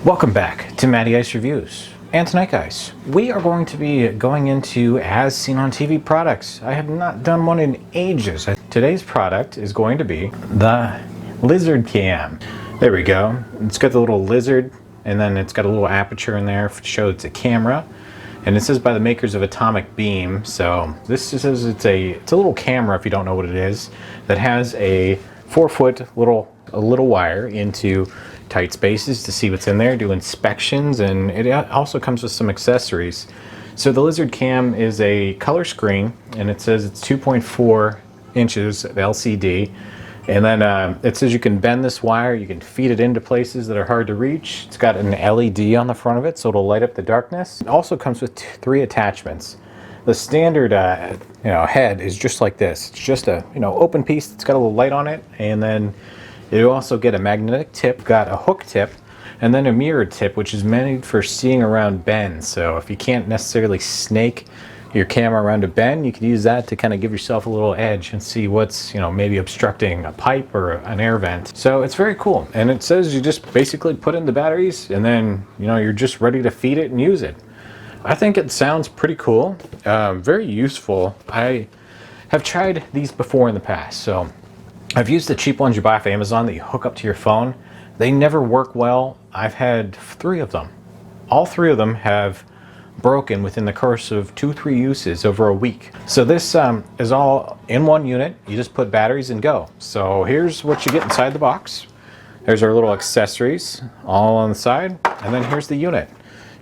Welcome back to Matty Ice Reviews. And tonight, guys, we are going to be going into As Seen on TV products. I have not done one in ages. Today's product is going to be the Lizard Cam. There we go. It's got the little lizard, and then it's got a little aperture in there to show it's a camera. And it says by the makers of Atomic Beam. So this just says it's a little camera, if you don't know what it is, that has a 4-foot little wire into tight spaces to see what's in there, do inspections, and it also comes with some accessories. So the Lizard Cam is a color screen, and it says it's 2.4 inches LCD, and then it says you can bend this wire, you can feed it into places that are hard to reach. It's got an LED on the front of it, so it'll light up the darkness. It also comes with 3 attachments. The standard head is just like this. It's just a open piece that's got a little light on it, and then you also get a magnetic tip, got a hook tip, and then a mirrored tip, which is meant for seeing around bends. So if you can't necessarily snake your camera around a bend, you can use that to kind of give yourself a little edge and see what's maybe obstructing a pipe or an air vent. So it's very cool, and it says you just basically put in the batteries, and then you're just ready to feed it and use it. I think it sounds pretty cool, very useful. I have tried these before in the past, so I've used the cheap ones you buy off Amazon that you hook up to your phone. They never work well. I've had 3 of them. All 3 of them have broken within the course of 2-3 uses over a week. So this is all in one unit. You just put batteries and go. So here's what you get inside the box. There's our little accessories all on the side, and then here's the unit.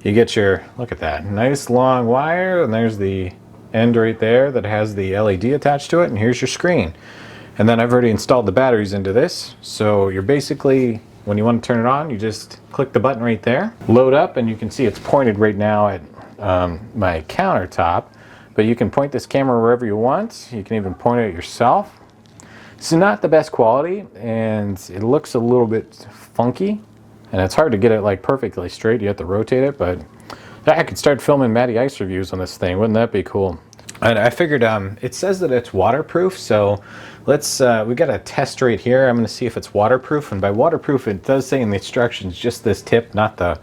You get your, look at that, nice long wire, and there's the end right there that has the LED attached to it, and here's your screen. And then I've already installed the batteries into this, so you're basically, when you want to turn it on, you just click the button right there, load up, and you can see it's pointed right now at my countertop, but you can point this camera wherever you want. You can even point it at yourself. It's not the best quality, and it looks a little bit funky, and it's hard to get it like perfectly straight. You have to rotate it, but I could start filming Matty Ice reviews on this thing. Wouldn't that be cool? And I figured it says that it's waterproof, so let's we got a test right here. I'm going to see if it's waterproof, and by waterproof it does say in the instructions just this tip, not the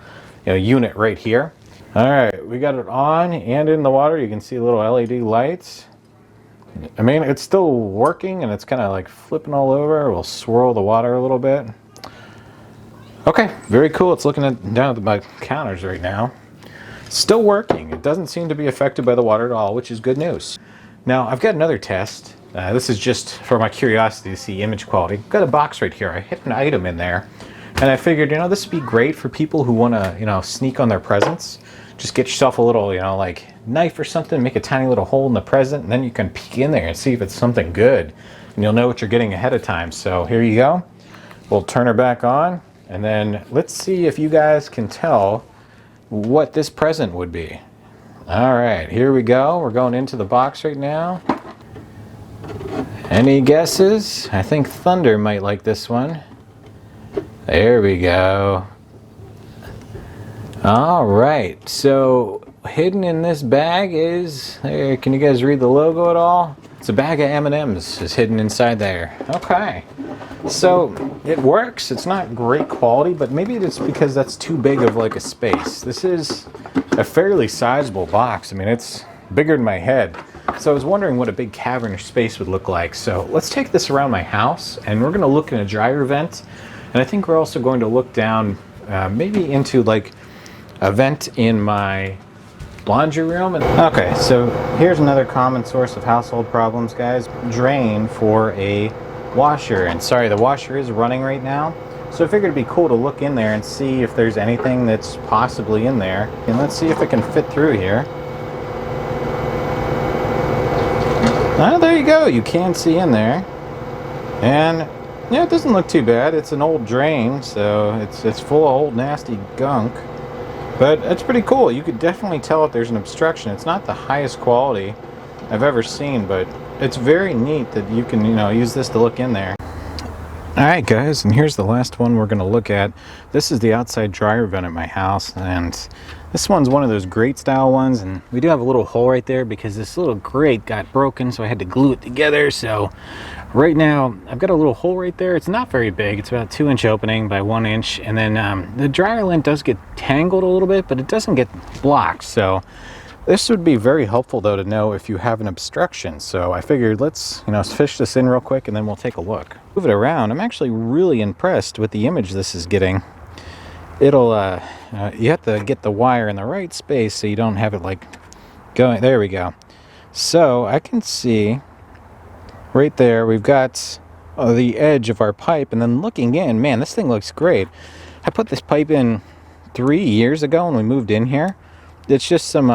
unit right here. All right, we got it on and in the water. You can see little LED lights. I mean, it's still working, and it's kind of like flipping all over. We'll swirl the water a little bit. Okay, very cool. It's looking down at my counters right now. Still working. It doesn't seem to be affected by the water at all, which is good news. Now, I've got another test. This is just for my curiosity to see image quality. I've got a box right here. I hit an item in there, and I figured, this would be great for people who want to, sneak on their presents. Just get yourself a little, like knife or something, make a tiny little hole in the present, and then you can peek in there and see if it's something good, and you'll know what you're getting ahead of time. So here you go. We'll turn her back on, and then let's see if you guys can tell what this present would be. All right, here we go. We're going into the box right now. Any guesses? I think Thunder might like this one. There we go. All right, so hidden in this bag is, there, can you guys read the logo at all? It's a bag of M&Ms is hidden inside there. Okay, so it works. It's not great quality, but maybe it's because that's too big of like a space. This is a fairly sizable box. I mean, it's bigger than my head. So I was wondering what a big cavernous space would look like. So let's take this around my house, and we're gonna look in a dryer vent. And I think we're also going to look down maybe into like a vent in my laundry room. Okay, so here's another common source of household problems, guys. Drain for a washer. And sorry, the washer is running right now. So I figured it'd be cool to look in there and see if there's anything that's possibly in there. And let's see if it can fit through here. Oh, there you go. You can see in there. And yeah, it doesn't look too bad. It's an old drain, so it's full of old nasty gunk. But it's pretty cool. You could definitely tell if there's an obstruction. It's not the highest quality I've ever seen, but it's very neat that you can, use this to look in there. Alright guys, and here's the last one we're going to look at. This is the outside dryer vent at my house, and this one's one of those grate style ones, and we do have a little hole right there because this little grate got broken, so I had to glue it together. So right now I've got a little hole right there. It's not very big, it's about a 2-inch opening by 1 inch, and then the dryer lint does get tangled a little bit, but it doesn't get blocked. So this would be very helpful though to know if you have an obstruction. So I figured let's fish this in real quick and then we'll take a look. Move it around. I'm actually really impressed with the image this is getting. It'll you have to get the wire in the right space so you don't have it like going. There we go. So I can see right there we've got the edge of our pipe, and then looking in, man, this thing looks great. I put this pipe in 3 years ago when we moved in here. It's just some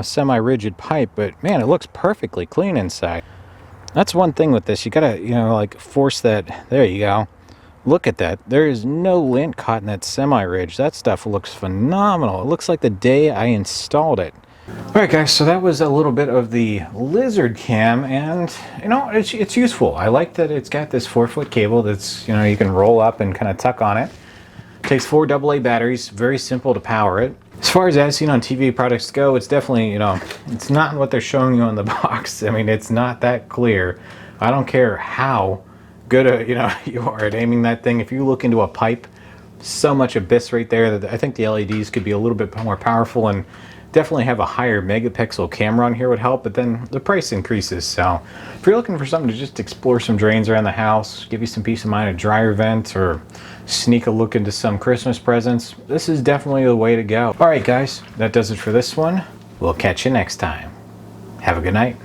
semi-rigid pipe, but man, it looks perfectly clean inside. That's one thing with this. You gotta like force that. There you go. Look at that. There is no lint caught in that semi-ridge. That stuff looks phenomenal. It looks like the day I installed it. Alright guys, so that was a little bit of the lizard cam, and it's useful. I like that it's got this 4-foot cable that's you can roll up and kind of tuck on it. It takes 4 AA batteries, very simple to power it. As far as seen on TV products go, it's definitely, it's not what they're showing you on the box. I mean, it's not that clear. I don't care how good you are at aiming that thing. If you look into a pipe, so much abyss right there that I think the LEDs could be a little bit more powerful, and definitely have a higher megapixel camera on here would help, but then the price increases. So if you're looking for something to just explore some drains around the house, give you some peace of mind, a dryer vent, or sneak a look into some Christmas presents, this is definitely the way to go. All right guys, that does it for this one. We'll catch you next time. Have a good night.